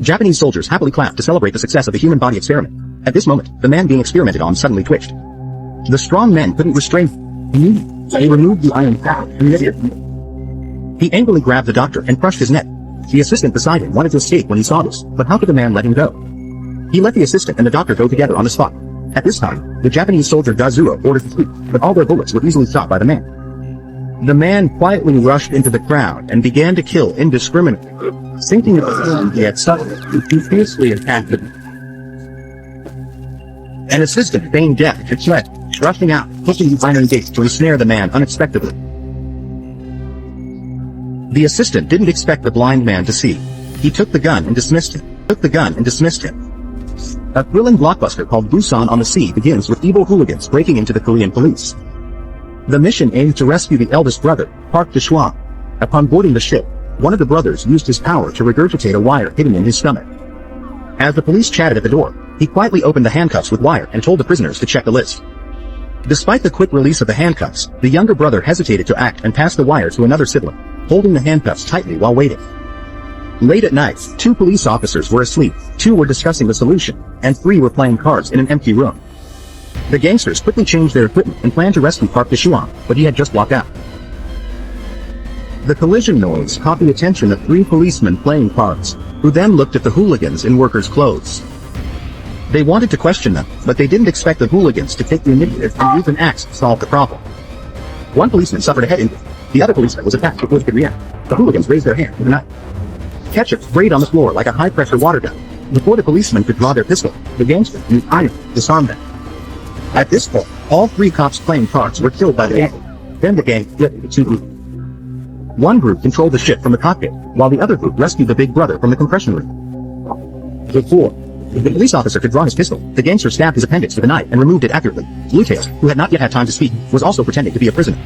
Japanese soldiers happily clapped to celebrate the success of the human body experiment. At this moment, the man being experimented on suddenly twitched. The strong men couldn't restrain him. They removed the iron cap and let it. He angrily grabbed the doctor and crushed his neck. The assistant beside him wanted to escape when he saw this, but how could the man let him go? He let the assistant and the doctor go together on the spot. At this time, the Japanese soldier Gazuro ordered to flee, but all their bullets were easily stopped by the man. The man quietly rushed into the crowd and began to kill indiscriminately, thinking of the harm he had suffered. He fiercely attacked him. An assistant feigned death and fled, rushing out, pushing the iron gates to ensnare the man unexpectedly. The assistant didn't expect the blind man to see. He took the gun and dismissed him. A thrilling blockbuster called Busan on the Sea begins with evil hooligans breaking into the Korean police. The mission aimed to rescue the eldest brother, Park Ji-hwan. Upon boarding the ship, one of the brothers used his power to regurgitate a wire hidden in his stomach. As the police chatted at the door, he quietly opened the handcuffs with wire and told the prisoners to check the list. Despite the quick release of the handcuffs, the younger brother hesitated to act and passed the wire to another sibling, holding the handcuffs tightly while waiting. Late at night, 2 police officers were asleep, 2 were discussing the solution, and 3 were playing cards in an empty room. The gangsters quickly changed their equipment and planned to rescue Park Ji-hwan, but he had just walked out. The collision noise caught the attention of 3 policemen playing cards, who then looked at the hooligans in workers' clothes. They wanted to question them, but they didn't expect the hooligans to take the initiative and use an axe to solve the problem. One policeman suffered a head injury. The other policeman was attacked before he could react. The hooligans raised their hand with a knife. Ketchup sprayed on the floor like a high-pressure water gun. Before the policemen could draw their pistol, the gangster used iron to disarm them. At this point, all 3 cops playing cards were killed by the gang. Then the gang split into 2 groups. One group controlled the ship from the cockpit, while the other group rescued the big brother from the compression room. Before the police officer could draw his pistol, the gangster stabbed his appendix with a knife and removed it accurately. Bluetail, who had not yet had time to speak, was also pretending to be a prisoner.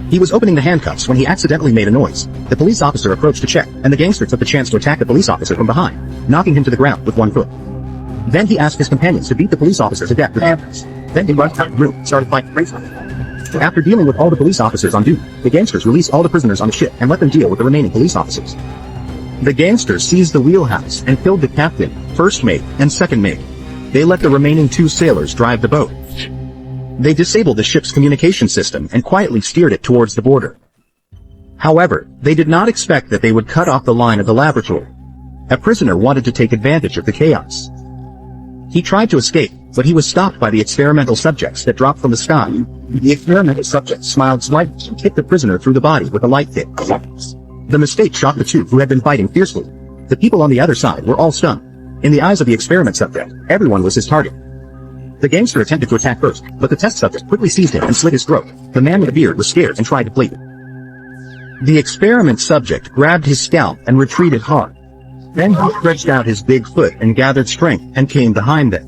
He was opening the handcuffs when he accidentally made a noise. The police officer approached to check, and the gangster took the chance to attack the police officer from behind, knocking him to the ground with 1 foot. Then he asked his companions to beat the police officer to death with handcuffs. Then he rushed out of the room and started fighting crazily. After dealing with all the police officers on duty, the gangsters released all the prisoners on the ship and let them deal with the remaining police officers. The gangsters seized the wheelhouse and killed the captain, first mate, and second mate. They let the remaining 2 sailors drive the boat. They disabled the ship's communication system and quietly steered it towards the border. However, they did not expect that they would cut off the line of the laboratory. A prisoner wanted to take advantage of the chaos. He tried to escape, but he was stopped by the experimental subjects that dropped from the sky. The experimental subjects smiled slightly and kicked the prisoner through the body with a light kick. The mistake shocked the 2 who had been fighting fiercely. The people on the other side were all stunned. In the eyes of the experiment subject, everyone was his target. The gangster attempted to attack first, but the test subject quickly seized him and slit his throat. The man with the beard was scared and tried to flee. The experiment subject grabbed his scalp and retreated hard. Then he stretched out his big foot and gathered strength and came behind them.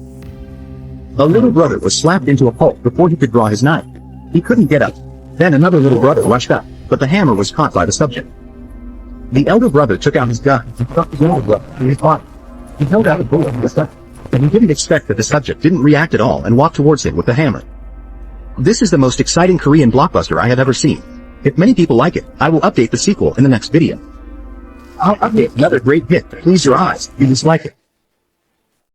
A little brother was slapped into a pulp before he could draw his knife. He couldn't get up. Then another little brother rushed up, but the hammer was caught by the subject. The elder brother took out his gun and struck his older brother in his body. He held out a bullet in the subject, and he didn't expect that the subject didn't react at all and walked towards him with the hammer. This is the most exciting Korean blockbuster I have ever seen. If many people like it, I will update the sequel in the next video. I'll update another great hit to please your eyes if you dislike it.